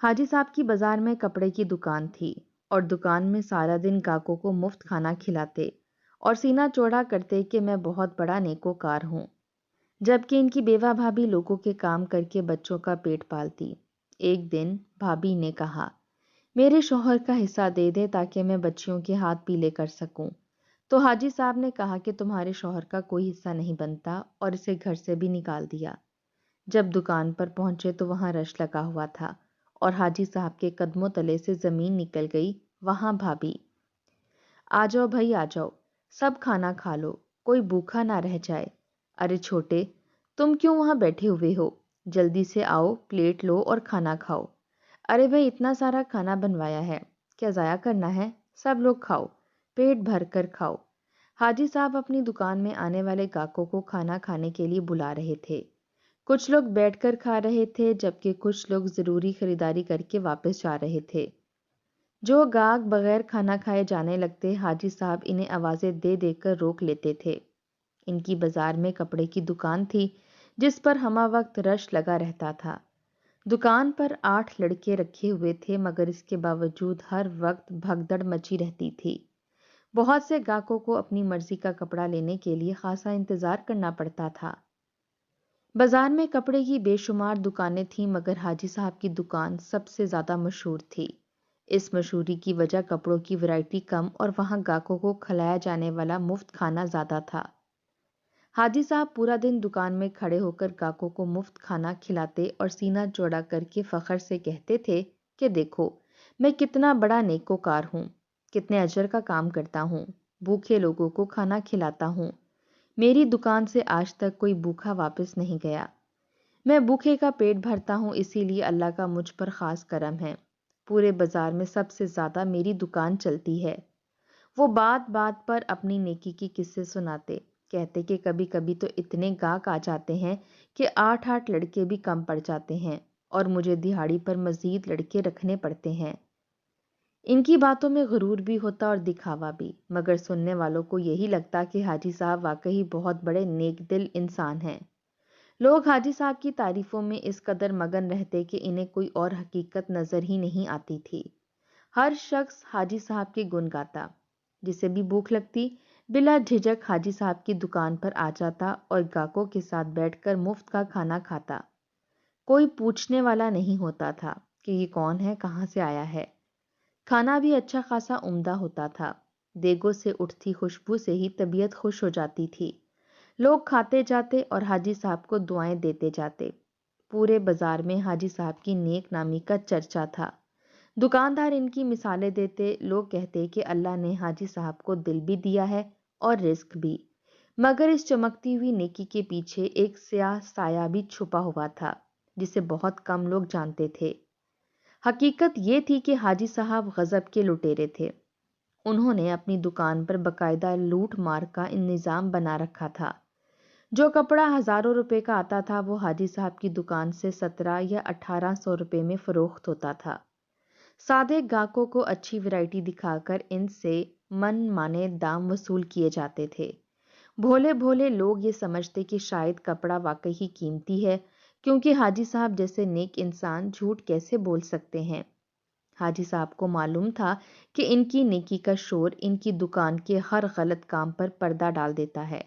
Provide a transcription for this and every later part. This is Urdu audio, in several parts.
حاجی صاحب کی بازار میں کپڑے کی دکان تھی اور دکان میں سارا دن گاہکوں کو مفت کھانا کھلاتے اور سینہ چوڑا کرتے کہ میں بہت بڑا نیکوکار ہوں، جبکہ ان کی بیوہ بھابھی لوگوں کے کام کر کے بچوں کا پیٹ پالتی۔ ایک دن بھابھی نے کہا، میرے شوہر کا حصہ دے دے تاکہ میں بچیوں کے ہاتھ پیلے کر سکوں۔ تو حاجی صاحب نے کہا کہ تمہارے شوہر کا کوئی حصہ نہیں بنتا اور اسے گھر سے بھی نکال دیا۔ جب دکان پر پہنچے تو وہاں رش لگا ہوا تھا اور حاجی صاحب کے قدموں تلے سے زمین نکل گئی۔ وہاں بھابھی، آ جاؤ بھائی آ جاؤ، سب کھانا کھا لو، کوئی بھوکا نہ رہ جائے۔ ارے چھوٹے، تم کیوں وہاں بیٹھے ہوئے ہو؟ جلدی سے آؤ، پلیٹ لو اور کھانا کھاؤ۔ ارے بھائی اتنا سارا کھانا بنوایا ہے، کیا ضائع کرنا ہے؟ سب لوگ کھاؤ، پیٹ بھر کر کھاؤ۔ حاجی صاحب اپنی دکان میں آنے والے گاہکوں کو کھانا کھانے کے لیے بلا رہے تھے۔ کچھ لوگ بیٹھ کر کھا رہے تھے جبکہ کچھ لوگ ضروری خریداری کر کے واپس جا رہے تھے۔ جو گاہک بغیر کھانا کھائے جانے لگتے، حاجی صاحب انہیں آوازیں دے دے کر روک لیتے تھے۔ ان کی بازار میں کپڑے کی دکان تھی جس پر ہمہ وقت رش لگا رہتا تھا۔ دکان پر 8 لڑکے رکھے ہوئے تھے مگر اس کے باوجود ہر وقت بھگدڑ مچی رہتی تھی۔ بہت سے گاہکوں کو اپنی مرضی کا کپڑا لینے کے لیے خاصا انتظار کرنا پڑتا تھا۔ بازار میں کپڑے کی بے شمار دکانیں تھیں مگر حاجی صاحب کی دکان سب سے زیادہ مشہور تھی۔ اس مشہوری کی وجہ کپڑوں کی ورائٹی کم اور وہاں گاہکوں کو کھلایا جانے والا مفت کھانا زیادہ تھا۔ حاجی صاحب پورا دن دکان میں کھڑے ہو کر گاہکوں کو مفت کھانا کھلاتے اور سینہ چوڑا کر کے فخر سے کہتے تھے کہ دیکھو میں کتنا بڑا نیکوکار ہوں، کتنے اجر کا کام کرتا ہوں، بھوکے لوگوں کو کھانا کھلاتا ہوں۔ میری دکان سے آج تک کوئی بھوکا واپس نہیں گیا۔ میں بھوکے کا پیٹ بھرتا ہوں، اسی لیے اللہ کا مجھ پر خاص کرم ہے۔ پورے بازار میں سب سے زیادہ میری دکان چلتی ہے۔ وہ بات بات پر اپنی نیکی کی قصے سناتے، کہتے کہ کبھی کبھی تو اتنے گاہک آ جاتے ہیں کہ 8 لڑکے بھی کم پڑ جاتے ہیں اور مجھے دہاڑی پر مزید لڑکے رکھنے پڑتے ہیں۔ ان کی باتوں میں غرور بھی ہوتا اور دکھاوا بھی، مگر سننے والوں کو یہی لگتا کہ حاجی صاحب واقعی بہت بڑے نیک دل انسان ہیں۔ لوگ حاجی صاحب کی تعریفوں میں اس قدر مگن رہتے کہ انہیں کوئی اور حقیقت نظر ہی نہیں آتی تھی۔ ہر شخص حاجی صاحب کے گن گاتا، جسے بھی بھوک لگتی بلا جھجک حاجی صاحب کی دکان پر آ جاتا اور گاہکوں کے ساتھ بیٹھ کر مفت کا کھانا کھاتا۔ کوئی پوچھنے والا نہیں ہوتا تھا کہ یہ کون ہے، کہاں سے آیا ہے۔ کھانا بھی اچھا خاصا عمدہ ہوتا تھا، دیگوں سے اٹھتی خوشبو سے ہی طبیعت خوش ہو جاتی تھی۔ لوگ کھاتے جاتے اور حاجی صاحب کو دعائیں دیتے جاتے۔ پورے بازار میں حاجی صاحب کی نیک نامی کا چرچا تھا۔ دکاندار ان کی مثالیں دیتے، لوگ کہتے کہ اللہ نے حاجی صاحب کو دل بھی دیا ہے اور رزق بھی، مگر اس چمکتی ہوئی نیکی کے پیچھے ایک سیاہ سایہ بھی چھپا ہوا تھا جسے بہت کم لوگ جانتے تھے۔ حقیقت یہ تھی کہ حاجی صاحب غضب کے لٹیرے تھے۔ انہوں نے اپنی دکان پر باقاعدہ لوٹ مار کا نظام بنا رکھا تھا۔ جو کپڑا ہزاروں روپے کا آتا تھا وہ حاجی صاحب کی دکان سے 17 یا 1800 روپے میں فروخت ہوتا تھا۔ سادے گاہکوں کو اچھی ورائٹی دکھا کر ان سے من مانے دام وصول کیے جاتے تھے۔ بھولے بھولے لوگ یہ سمجھتے کہ شاید کپڑا واقعی ہی قیمتی ہے، کیونکہ حاجی صاحب جیسے نیک انسان جھوٹ کیسے بول سکتے ہیں۔ حاجی صاحب کو معلوم تھا کہ ان کی نیکی کا شور ان کی دکان کے ہر غلط کام پر پردہ ڈال دیتا ہے۔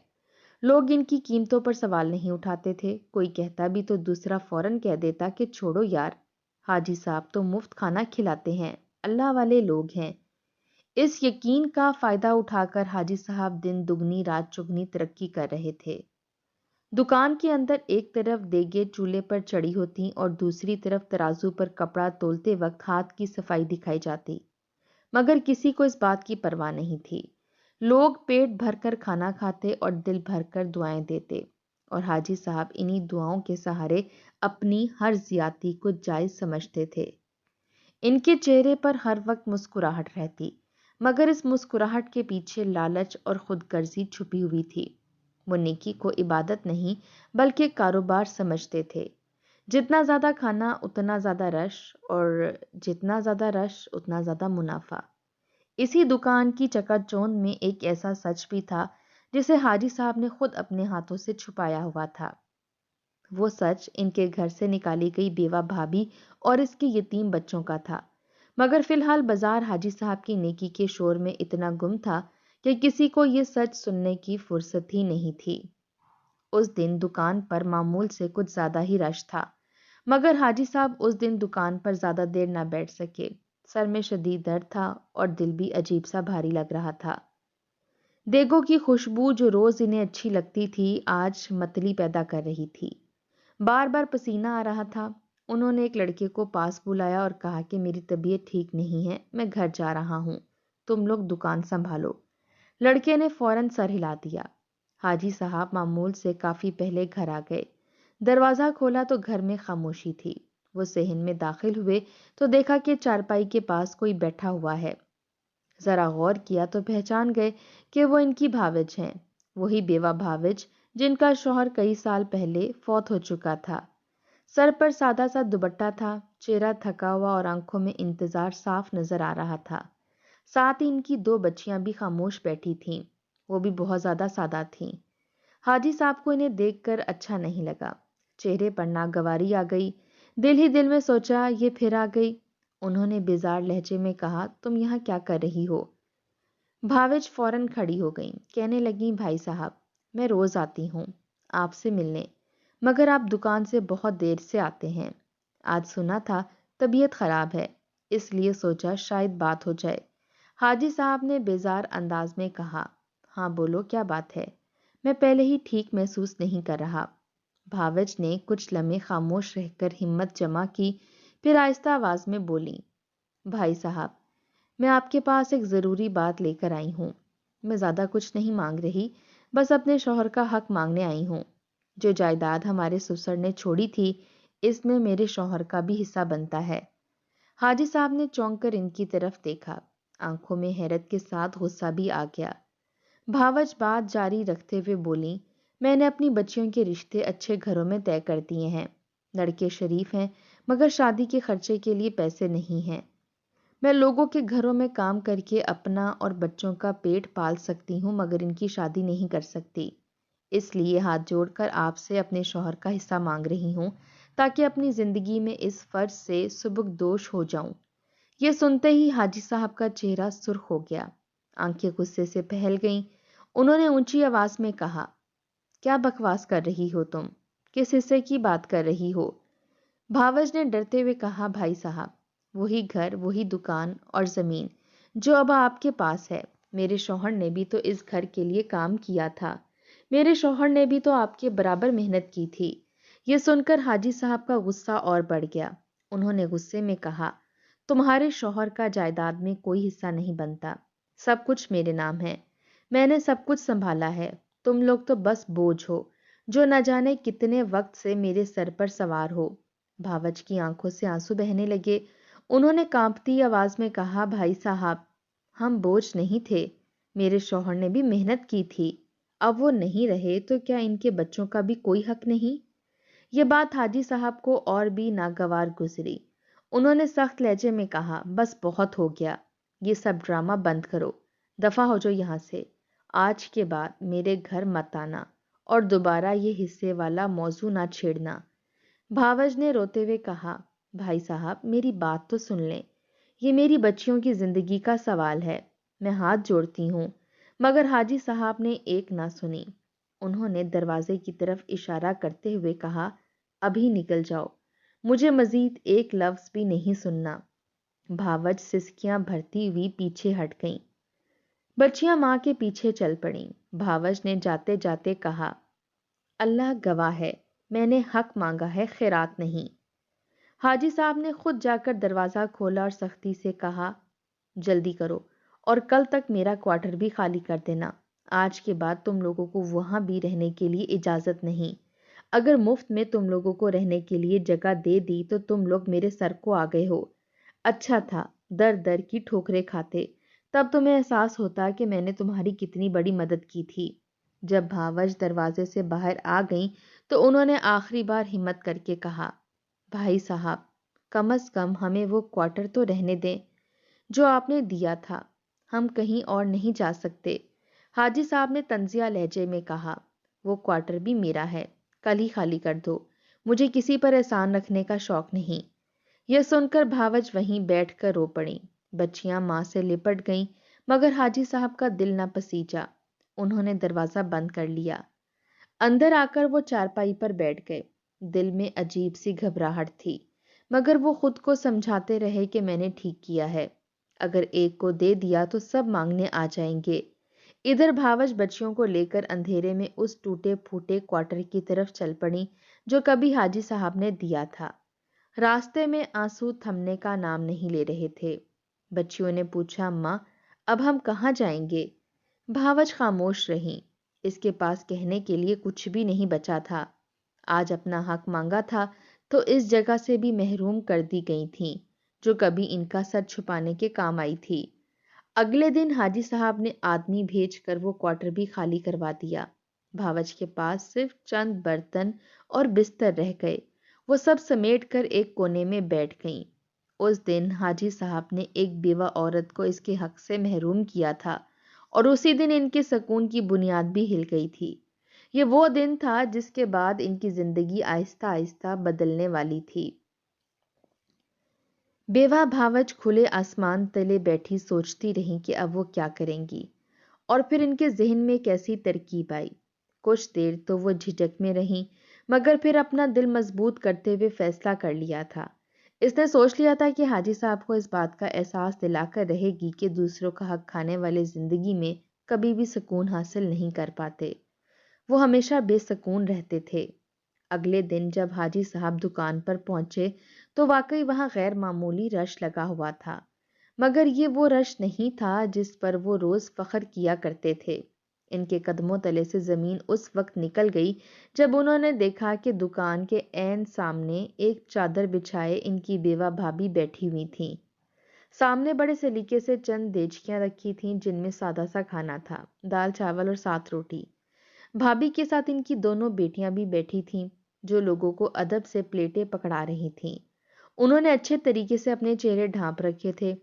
لوگ ان کی قیمتوں پر سوال نہیں اٹھاتے تھے، کوئی کہتا بھی تو دوسرا فوراً کہہ دیتا کہ چھوڑو یار، حاجی صاحب تو مفت کھانا کھلاتے ہیں، اللہ والے لوگ ہیں۔ اس یقین کا فائدہ اٹھا کر حاجی صاحب دن دگنی رات چگنی ترقی کر رہے تھے۔ دکان کے اندر ایک طرف دیگیں چولہے پر چڑھی ہوتی اور دوسری طرف ترازو پر کپڑا تولتے وقت ہاتھ کی صفائی دکھائی جاتی، مگر کسی کو اس بات کی پرواہ نہیں تھی۔ لوگ پیٹ بھر کر کھانا کھاتے اور دل بھر کر دعائیں دیتے اور حاجی صاحب انہی دعاؤں کے سہارے اپنی ہر زیادتی کو جائز سمجھتے تھے۔ ان کے چہرے پر ہر وقت مسکراہٹ رہتی، مگر اس مسکراہٹ کے پیچھے لالچ اور خود غرضی چھپی ہوئی تھی۔ وہ نیکی کو عبادت نہیں بلکہ کاروبار سمجھتے تھے۔ جتنا زیادہ کھانا اتنا زیادہ رش، اور جتنا زیادہ رش اتنا زیادہ منافع۔ اسی دکان کی چکا چوند میں ایک ایسا سچ بھی تھا جسے حاجی صاحب نے خود اپنے ہاتھوں سے چھپایا ہوا تھا۔ وہ سچ ان کے گھر سے نکالی گئی بیوہ بھابھی اور اس کے یتیم بچوں کا تھا، مگر فی الحال بازار حاجی صاحب کی نیکی کے شور میں اتنا گم تھا کہ کسی کو یہ سچ سننے کی فرصت ہی نہیں تھی۔ اس دن دکان پر معمول سے کچھ زیادہ ہی رش تھا، مگر حاجی صاحب اس دن دکان پر زیادہ دیر نہ بیٹھ سکے۔ سر میں شدید درد تھا اور دل بھی عجیب سا بھاری لگ رہا تھا۔ دیگوں کی خوشبو جو روز انہیں اچھی لگتی تھی آج متلی پیدا کر رہی تھی۔ بار بار پسینہ آ رہا تھا۔ انہوں نے ایک لڑکے کو پاس بلایا اور کہا کہ میری طبیعت ٹھیک نہیں ہے، میں گھر جا رہا ہوں، تم لوگ دکان سنبھالو۔ لڑکے نے فوراً سر ہلا دیا۔ حاجی صاحب معمول سے کافی پہلے گھر آ گئے۔ دروازہ کھولا تو گھر میں خاموشی تھی۔ وہ صحن میں داخل ہوئے تو دیکھا کہ چارپائی کے پاس کوئی بیٹھا ہوا ہے۔ ذرا غور کیا تو پہچان گئے کہ وہ ان کی بھاوج ہیں، وہی بیوہ بھاوج جن کا شوہر کئی سال پہلے فوت ہو چکا تھا۔ سر پر سادہ سا دوپٹہ تھا، چہرہ تھکا ہوا اور آنکھوں میں انتظار صاف نظر آ رہا تھا۔ ساتھ ہی ان کی 2 بچیاں بھی خاموش بیٹھی تھیں، وہ بھی بہت زیادہ سادہ تھیں۔ حاجی صاحب کو انہیں دیکھ کر اچھا نہیں لگا، چہرے پر ناگواری آ گئی۔ دل ہی دل میں سوچا یہ پھر آ گئی۔ انہوں نے بیزار لہجے میں کہا تم یہاں کیا کر رہی ہو؟ بھاوج فوراً کھڑی ہو گئیں، کہنے لگیں بھائی صاحب میں روز آتی ہوں آپ سے ملنے، مگر آپ دکان سے بہت دیر سے آتے ہیں۔ آج سنا تھا طبیعت خراب ہے، اس لیے سوچا شاید بات ہو جائے۔ حاجی صاحب نے بیزار انداز میں کہا ہاں بولو کیا بات ہے، میں پہلے ہی ٹھیک محسوس نہیں کر رہا۔ بھاوج نے کچھ لمحے خاموش رہ کر ہمت جمع کی، پھر آہستہ آواز میں بولی بھائی صاحب میں آپ کے پاس ایک ضروری بات لے کر آئی ہوں۔ میں زیادہ کچھ نہیں مانگ رہی، بس اپنے شوہر کا حق مانگنے آئی ہوں۔ جو جائیداد ہمارے سسر نے چھوڑی تھی اس میں میرے شوہر کا بھی حصہ بنتا ہے۔ حاجی صاحب نے چونک کر ان کی طرف دیکھا، آنکھوں میں حیرت کے ساتھ غصہ بھی آ گیا۔ بھاوج بات جاری رکھتے ہوئے بولی میں نے اپنی بچیوں کے رشتے اچھے گھروں میں طے کر دیے ہیں، لڑکے شریف ہیں مگر شادی کے خرچے کے لیے پیسے نہیں ہیں۔ میں لوگوں کے گھروں میں کام کر کے اپنا اور بچوں کا پیٹ پال سکتی ہوں مگر ان کی شادی نہیں کر سکتی، اس لیے ہاتھ جوڑ کر آپ سے اپنے شوہر کا حصہ مانگ رہی ہوں تاکہ اپنی زندگی میں اس فرض سے سبکدوش ہو جاؤں۔ یہ سنتے ہی حاجی صاحب کا چہرہ سرخ ہو گیا، آنکھیں غصے سے پھیل گئیں۔ انہوں نے اونچی آواز میں کہا کیا بکواس کر رہی ہو تم؟ کس حصے کی بات کر رہی ہو؟ بھاوج نے ڈرتے ہوئے کہا بھائی صاحب وہی گھر، وہی دکان اور زمین جو اب آپ کے پاس ہے، میرے شوہر نے بھی تو اس گھر کے لیے کام کیا تھا، میرے شوہر نے بھی تو آپ کے برابر محنت کی تھی۔ یہ سن کر حاجی صاحب کا غصہ اور بڑھ گیا۔ انہوں نے غصے میں کہا تمہارے شوہر کا جائیداد میں کوئی حصہ نہیں بنتا، سب کچھ میرے نام ہے، میں نے سب کچھ سنبھالا ہے، تم لوگ تو بس بوجھ ہو جو نہ جانے کتنے وقت سے میرے سر پر سوار ہو۔ بھاوج کی آنکھوں سے آنسو بہنے لگے۔ انہوں نے کانپتی آواز میں کہا بھائی صاحب ہم بوجھ نہیں تھے، میرے شوہر نے بھی محنت کی تھی، اب وہ نہیں رہے تو کیا ان کے بچوں کا بھی کوئی حق نہیں؟ یہ بات حاجی صاحب کو اور بھی ناگوار گزری۔ انہوں نے سخت لہجے میں کہا بس بہت ہو گیا، یہ سب ڈرامہ بند کرو، دفع ہو جاؤ یہاں سے، آج کے بعد میرے گھر مت آنا اور دوبارہ یہ حصے والا موضوع نہ چھیڑنا۔ بھاوج نے روتے ہوئے کہا بھائی صاحب میری بات تو سن لیں، یہ میری بچیوں کی زندگی کا سوال ہے، میں ہاتھ جوڑتی ہوں۔ مگر حاجی صاحب نے ایک نہ سنی۔ انہوں نے دروازے کی طرف اشارہ کرتے ہوئے کہا ابھی نکل جاؤ، مجھے مزید ایک لفظ بھی نہیں سننا۔ بھاوج سسکیاں بھرتی ہوئی پیچھے ہٹ گئیں۔ بچیاں ماں کے پیچھے چل پڑیں۔ بھاوج نے جاتے جاتے کہا اللہ گواہ ہے میں نے حق مانگا ہے، خیرات نہیں۔ حاجی صاحب نے خود جا کر دروازہ کھولا اور سختی سے کہا جلدی کرو اور کل تک میرا کوارٹر بھی خالی کر دینا، آج کے بعد تم لوگوں کو وہاں بھی رہنے کے لیے اجازت نہیں، اگر مفت میں تم لوگوں کو رہنے کے لیے جگہ دے دی تو تم لوگ میرے سر کو آ گئے ہو۔ اچھا تھا در در کی ٹھوکریں کھاتے، تب تمہیں احساس ہوتا کہ میں نے تمہاری کتنی بڑی مدد کی تھی۔ جب بھاوج دروازے سے باہر آ گئیں تو انہوں نے آخری بار ہمت کر کے کہا بھائی صاحب کم از کم ہمیں وہ کوارٹر تو رہنے دیں جو آپ نے دیا تھا، ہم کہیں اور نہیں جا سکتے۔ حاجی صاحب نے طنزیہ لہجے میں کہا وہ کوارٹر بھی میرا ہے، کل ہی خالی کر دو، مجھے کسی پر احسان رکھنے کا شوق نہیں۔ یہ سن کر بھاوج وہیں بیٹھ کر رو پڑیں۔ بچیاں ماں سے لپٹ گئیں، مگر حاجی صاحب کا دل نہ پسیجا۔ انہوں نے دروازہ بند کر لیا۔ اندر آ کر وہ چارپائی پر بیٹھ گئے۔ دل میں عجیب سی گھبراہٹ تھی، مگر وہ خود کو سمجھاتے رہے کہ میں نے ٹھیک کیا ہے۔ اگر ایک کو دے دیا تو سب مانگنے آ جائیں گے۔ ادھر بھاوج بچیوں کو لے کر اندھیرے میں اس ٹوٹے پھوٹے کوارٹر کی طرف چل پڑی جو کبھی حاجی صاحب نے دیا تھا۔ راستے میں آنسو تھمنے کا نام نہیں لے رہے تھے۔ بچیوں نے پوچھا، اماں اب ہم کہاں جائیں گے؟ بھاوج خاموش رہیں۔ اس کے پاس کہنے کے لیے کچھ بھی نہیں بچا تھا۔ آج اپنا حق مانگا تھا تو اس جگہ سے بھی محروم کر دی گئی تھیں جو کبھی ان کا سر چھپانے کے کام آئی تھی۔ اگلے دن حاجی صاحب نے آدمی بھیج کر وہ کوارٹر بھی خالی کروا دیا۔ بھاوج کے پاس صرف چند برتن اور بستر رہ گئے۔ وہ سب سمیٹ کر ایک کونے میں بیٹھ گئیں۔ اس دن حاجی صاحب نے ایک بیوہ عورت کو اس کے حق سے محروم کیا تھا، اور اسی دن ان کے سکون کی بنیاد بھی ہل گئی تھی۔ یہ وہ دن تھا جس کے بعد ان کی زندگی آہستہ آہستہ بدلنے والی تھی۔ بیوہ بھاوج کھلے آسمان تلے بیٹھی سوچتی رہیں کہ اب وہ کیا کریں گی، اور پھر ان کے ذہن میں کیسی ترکیب آئی۔ کچھ دیر تو وہ جھجک میں رہیں، مگر پھر اپنا دل مضبوط کرتے ہوئے فیصلہ کر لیا تھا۔ اس نے سوچ لیا تھا کہ حاجی صاحب کو اس بات کا احساس دلا کر رہے گی کہ دوسروں کا حق کھانے والے زندگی میں کبھی بھی سکون حاصل نہیں کر پاتے۔ وہ ہمیشہ بے سکون رہتے تھے۔ اگلے دن جب حاجی صاحب دکان پر پہنچے تو واقعی وہاں غیر معمولی رش لگا ہوا تھا، مگر یہ وہ رش نہیں تھا جس پر وہ روز فخر کیا کرتے تھے۔ ان کے قدموں تلے سے زمین اس وقت نکل گئی جب انہوں نے دیکھا کہ دکان کے عین سامنے ایک چادر بچھائے ان کی بیوہ بھابھی بیٹھی ہوئی تھیں۔ سامنے بڑے سلیقے سے چند دیچکیاں رکھی تھیں جن میں سادہ سا کھانا تھا، دال چاول اور 7 روٹی۔ بھابھی کے ساتھ ان کی دونوں بیٹیاں بھی بیٹھی تھیں جو لوگوں کو ادب سے پلیٹیں پکڑا رہی تھیں۔ انہوں نے اچھے طریقے سے اپنے چہرے ڈھانپ رکھے تھے۔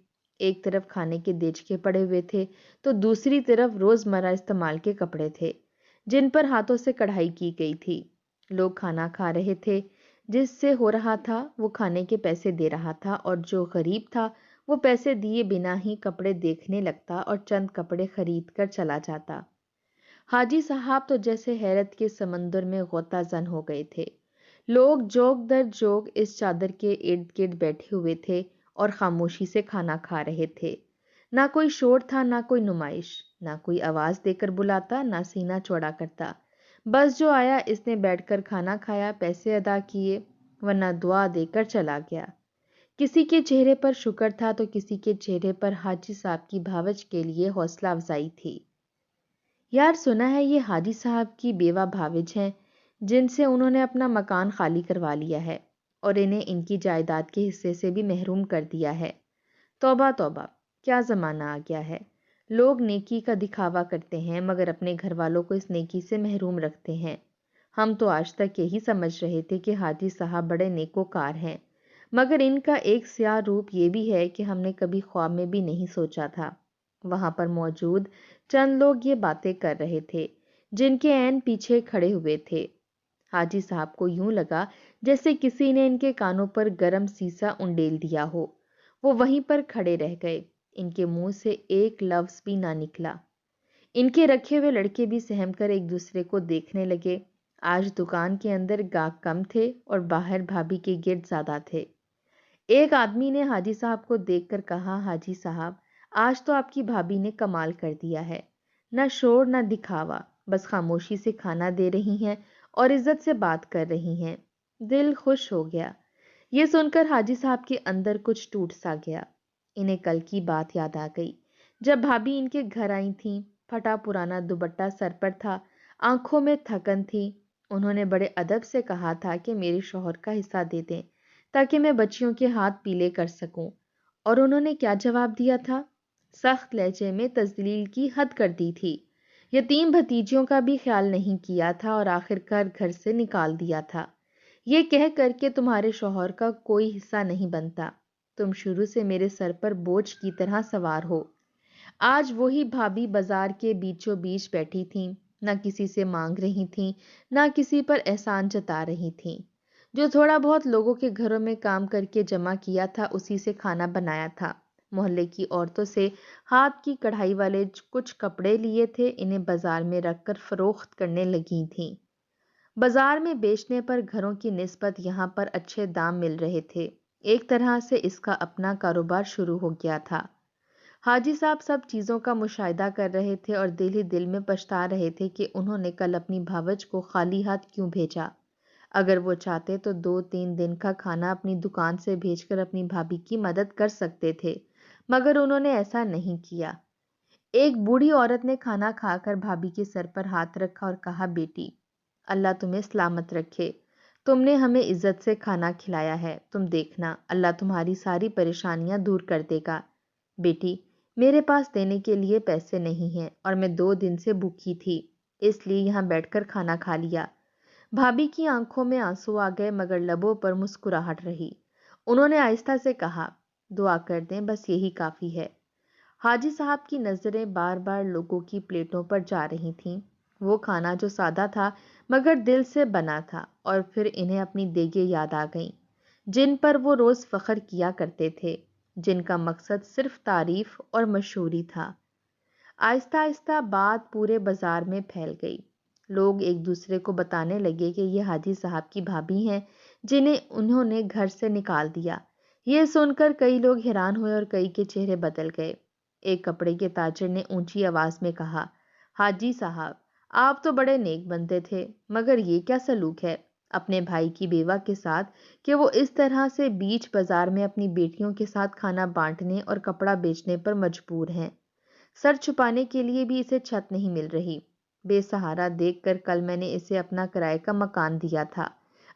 ایک طرف کھانے کے دیچکے پڑے ہوئے تھے تو دوسری طرف روزمرہ استعمال کے کپڑے تھے جن پر ہاتھوں سے کڑھائی کی گئی تھی۔ لوگ کھانا کھا رہے تھے، جس سے ہو رہا تھا وہ کھانے کے پیسے دے رہا تھا، اور جو غریب تھا وہ پیسے دیے بنا ہی کپڑے دیکھنے لگتا اور چند کپڑے خرید کر چلا جاتا۔ حاجی صاحب تو جیسے حیرت کے سمندر میں غوطہ زن ہو گئے تھے۔ لوگ جوگ در جوگ اس چادر کے ارد گرد بیٹھے ہوئے تھے اور خاموشی سے کھانا کھا رہے تھے۔ نہ کوئی شور تھا، نہ کوئی نمائش، نہ کوئی آواز دے کر بلاتا، نہ سینہ چوڑا کرتا۔ بس جو آیا اس نے بیٹھ کر کھانا کھایا، پیسے ادا کیے، ورنہ دعا دے کر چلا گیا۔ کسی کے چہرے پر شکر تھا تو کسی کے چہرے پر حاجی صاحب کی بھاوج کے لیے حوصلہ افزائی تھی۔ یار سنا ہے یہ حاجی صاحب کی بیوہ بھاوج ہیں جن سے انہوں نے اپنا مکان خالی کروا لیا ہے اور انہیں ان کی جائیداد کے حصے سے بھی محروم کر دیا ہے۔ توبہ توبہ، کیا زمانہ آ گیا ہے۔ لوگ نیکی کا دکھاوا کرتے ہیں مگر اپنے گھر والوں کو اس نیکی سے محروم رکھتے ہیں۔ ہم تو آج تک یہی سمجھ رہے تھے کہ حاجی صاحب بڑے نیکوکار ہیں، مگر ان کا ایک سیاہ روپ یہ بھی ہے کہ ہم نے کبھی خواب میں بھی نہیں سوچا تھا۔ وہاں پر موجود چند لوگ یہ باتیں کر رہے تھے جن کے عین پیچھے کھڑے ہوئے تھے۔ حاجی صاحب کو یوں لگا جیسے کسی نے ان کے کانوں پر گرم سیسا انڈیل دیا ہو۔ وہ وہیں پر کھڑے رہ گئے، ان کے منہ سے ایک لفظ بھی نہ نکلا۔ ان کے رکھے ہوئے لڑکے بھی سہم کر ایک دوسرے کو دیکھنے لگے۔ آج دکان کے اندر گاہک کم تھے اور باہر بھابھی کے گرد زیادہ تھے۔ ایک آدمی نے حاجی صاحب کو دیکھ کر کہا، حاجی صاحب آج تو آپ کی بھابھی نے کمال کر دیا ہے، نہ شور نہ دکھاوا، بس خاموشی سے کھانا دے رہی ہیں اور عزت سے بات کر رہی ہیں۔ دل خوش ہو گیا۔ یہ سن کر حاجی صاحب کے اندر کچھ ٹوٹ سا گیا۔ انہیں کل کی بات یاد آ گئی جب بھابھی ان کے گھر آئی تھیں۔ پھٹا پرانا دوپٹہ سر پر تھا، آنکھوں میں تھکن تھی۔ انہوں نے بڑے ادب سے کہا تھا کہ میرے شوہر کا حصہ دے دیں تاکہ میں بچیوں کے ہاتھ پیلے کر سکوں، اور انہوں نے کیا جواب دیا تھا؟ سخت لہجے میں تذلیل کی حد کر دی تھی۔ یتیم بھتیجیوں کا بھی خیال نہیں کیا تھا اور آخر کار گھر سے نکال دیا تھا، یہ کہہ کر کے تمہارے شوہر کا کوئی حصہ نہیں بنتا، تم شروع سے میرے سر پر بوجھ کی طرح سوار ہو۔ آج وہی بھابھی بازار کے بیچوں بیچ بیٹھی تھیں، نہ کسی سے مانگ رہی تھیں، نہ کسی پر احسان جتا رہی تھیں۔ جو تھوڑا بہت لوگوں کے گھروں میں کام کر کے جمع کیا تھا اسی سے کھانا بنایا تھا۔ محلے کی عورتوں سے ہاتھ کی کڑھائی والے کچھ کپڑے لیے تھے، انہیں بازار میں رکھ کر فروخت کرنے لگی تھیں۔ بازار میں بیچنے پر گھروں کی نسبت یہاں پر اچھے دام مل رہے تھے۔ ایک طرح سے اس کا اپنا کاروبار شروع ہو گیا تھا۔ حاجی صاحب سب چیزوں کا مشاہدہ کر رہے تھے اور دل ہی دل میں پچھتا رہے تھے کہ انہوں نے کل اپنی بھاوج کو خالی ہاتھ کیوں بھیجا۔ اگر وہ چاہتے تو 2-3 دن کا کھانا اپنی دکان سے بھیج کر اپنی بھابھی کی مدد کر سکتے تھے، مگر انہوں نے ایسا نہیں کیا۔ ایک بوڑھی عورت نے کھانا کھا کر بھابھی کے سر پر ہاتھ رکھا اور کہا، بیٹی اللہ تمہیں سلامت رکھے، تم نے ہمیں عزت سے کھانا کھلایا ہے، تم دیکھنا اللہ تمہاری ساری پریشانیاں دور کر دے گا۔ بیٹی میرے پاس دینے کے لیے پیسے نہیں ہیں اور میں 2 دن سے بھوکی تھی، اس لیے یہاں بیٹھ کر کھانا کھا لیا۔ بھابھی کی آنکھوں میں آنسو آ گئے مگر لبوں پر مسکراہٹ رہی۔ انہوں نے آہستہ سے کہا، دعا کر دیں بس یہی کافی ہے۔ حاجی صاحب کی نظریں بار بار لوگوں کی پلیٹوں پر جا رہی تھیں۔ وہ کھانا جو سادہ تھا مگر دل سے بنا تھا، اور پھر انہیں اپنی دیگیں یاد آ گئیں جن پر وہ روز فخر کیا کرتے تھے، جن کا مقصد صرف تعریف اور مشہوری تھا۔ آہستہ آہستہ بات پورے بازار میں پھیل گئی۔ لوگ ایک دوسرے کو بتانے لگے کہ یہ حاجی صاحب کی بھابھی ہیں جنہیں انہوں نے گھر سے نکال دیا۔ یہ سن کر کئی لوگ حیران ہوئے اور کئی کے چہرے بدل گئے۔ ایک کپڑے کے تاجر نے اونچی آواز میں کہا، حاجی صاحب آپ تو بڑے نیک بندے تھے، مگر یہ کیا سلوک ہے اپنے بھائی کی بیوہ کے ساتھ کہ وہ اس طرح سے بیچ بازار میں اپنی بیٹیوں کے ساتھ کھانا بانٹنے اور کپڑا بیچنے پر مجبور ہیں۔ سر چھپانے کے لیے بھی اسے چھت نہیں مل رہی۔ بے سہارا دیکھ کر کل میں نے اسے اپنا کرائے کا مکان دیا تھا،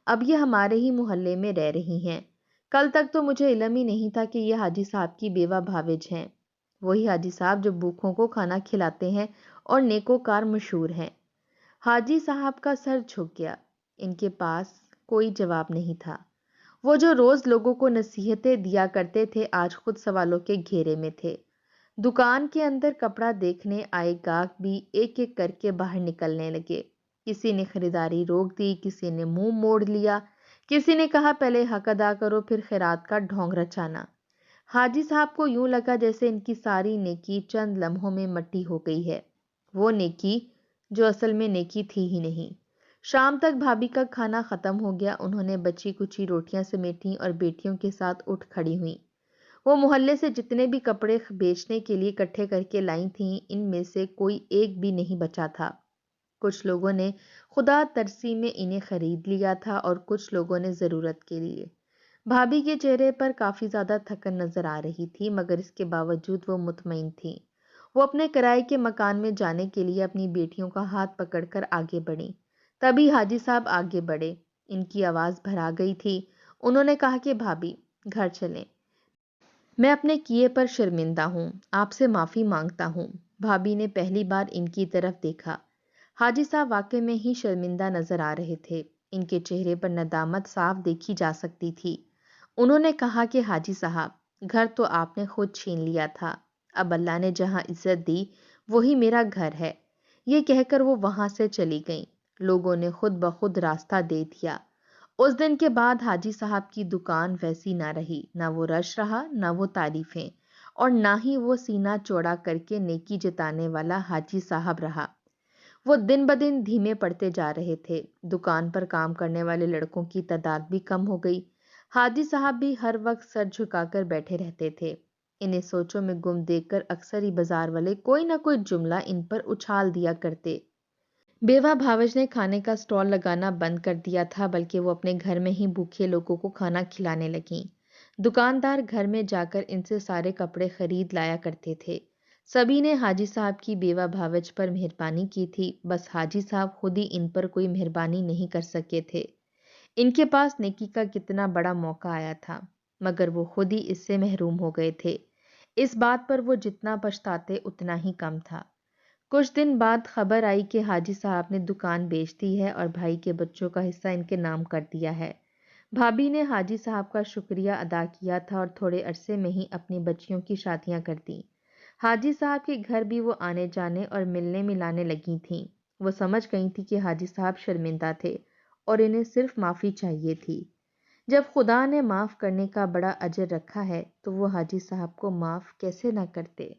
اب یہ ہمارے ہی محلے میں رہ رہی ہیں۔ کل تک تو مجھے علم ہی نہیں تھا کہ یہ حاجی صاحب کی بیوہ بھاوج ہیں، وہی حاجی صاحب جو بھوکھوں کو کھانا کھلاتے ہیں اور نیکوکار مشہور ہیں۔ حاجی صاحب کا سر جھک گیا، ان کے پاس کوئی جواب نہیں تھا۔ وہ جو روز لوگوں کو نصیحتیں دیا کرتے تھے آج خود سوالوں کے گھیرے میں تھے۔ دکان کے اندر کپڑا دیکھنے آئے گاہک بھی ایک ایک کر کے باہر نکلنے لگے۔ کسی نے خریداری روک دی، کسی نے منہ موڑ لیا، کسی نے کہا پہلے حق ادا کرو پھر خیرات کا ڈھونگ رچانا۔ حاجی صاحب کو یوں لگا جیسے ان کی ساری نیکی چند لمحوں میں مٹی ہو گئی ہے، وہ نیکی جو اصل میں نیکی تھی ہی نہیں۔ شام تک بھابھی کا کھانا ختم ہو گیا، انہوں نے بچی کچی روٹیاں سمیٹیں اور بیٹیوں کے ساتھ اٹھ کھڑی ہوئیں۔ وہ محلے سے جتنے بھی کپڑے بیچنے کے لیے اکٹھے کر کے لائی تھیں ان میں سے کوئی ایک بھی نہیں بچا تھا۔ کچھ لوگوں نے خدا ترسی میں انہیں خرید لیا تھا اور کچھ لوگوں نے ضرورت کے لیے۔ بھابھی کے چہرے پر کافی زیادہ تھکن نظر آ رہی تھی مگر اس کے باوجود وہ مطمئن تھی۔ وہ اپنے کرائے کے مکان میں جانے کے لیے اپنی بیٹیوں کا ہاتھ پکڑ کر آگے بڑھیں۔ تبھی حاجی صاحب آگے بڑھے، ان کی آواز بھرا گئی تھی۔ انہوں نے کہا کہ بھابھی گھر چلیں، میں اپنے کیے پر شرمندہ ہوں، آپ سے معافی مانگتا ہوں۔ بھابھی نے پہلی بار ان کی طرف دیکھا۔ حاجی صاحب واقعے میں ہی شرمندہ نظر آ رہے تھے، ان کے چہرے پر ندامت صاف دیکھی جا سکتی تھی۔ انہوں نے کہا کہ حاجی صاحب گھر تو آپ نے خود چھین لیا تھا، اب اللہ نے جہاں عزت دی وہی میرا گھر ہے۔ یہ کہہ کر وہ وہاں سے چلی گئیں۔ لوگوں نے خود بخود راستہ دے دیا۔ اس دن کے بعد حاجی صاحب کی دکان ویسی نہ رہی، نہ وہ رش رہا، نہ وہ تعریفیں، اور نہ ہی وہ سینہ چوڑا کر کے نیکی جتانے والا حاجی صاحب رہا۔ وہ دن بدن دھیمے پڑتے جا رہے تھے۔ دکان پر کام کرنے والے لڑکوں کی تعداد بھی کم ہو گئی۔ حاجی صاحب بھی ہر وقت سر جھکا کر بیٹھے رہتے تھے۔ انہیں سوچوں میں گم دیکھ کر اکثر ہی بازار والے کوئی نہ کوئی جملہ ان پر اچھال دیا کرتے۔ بیوہ بھاوج نے کھانے کا سٹال لگانا بند کر دیا تھا، بلکہ وہ اپنے گھر میں ہی بھوکے لوگوں کو کھانا کھلانے لگیں۔ دکاندار گھر میں جا کر ان سے سارے کپڑے خرید لایا کرتے تھے۔ سبھی نے حاجی صاحب کی بیوہ بھاوج پر مہربانی کی تھی، بس حاجی صاحب خود ہی ان پر کوئی مہربانی نہیں کر سکے تھے۔ ان کے پاس نیکی کا کتنا بڑا موقع آیا تھا مگر وہ خود ہی اس سے محروم ہو گئے تھے۔ اس بات پر وہ جتنا پچھتاتے اتنا ہی کم تھا۔ کچھ دن بعد خبر آئی کہ حاجی صاحب نے دکان بیچ دی ہے اور بھائی کے بچوں کا حصہ ان کے نام کر دیا ہے۔ بھابھی نے حاجی صاحب کا شکریہ ادا کیا تھا اور تھوڑے عرصے میں ہی اپنی بچیوں کی شادیاں کر دیں۔ حاجی صاحب کے گھر بھی وہ آنے جانے اور ملنے ملانے لگی تھیں۔ وہ سمجھ گئی تھی کہ حاجی صاحب شرمندہ تھے اور انہیں صرف معافی چاہیے تھی۔ جب خدا نے معاف کرنے کا بڑا اجر رکھا ہے تو وہ حاجی صاحب کو معاف کیسے نہ کرتے؟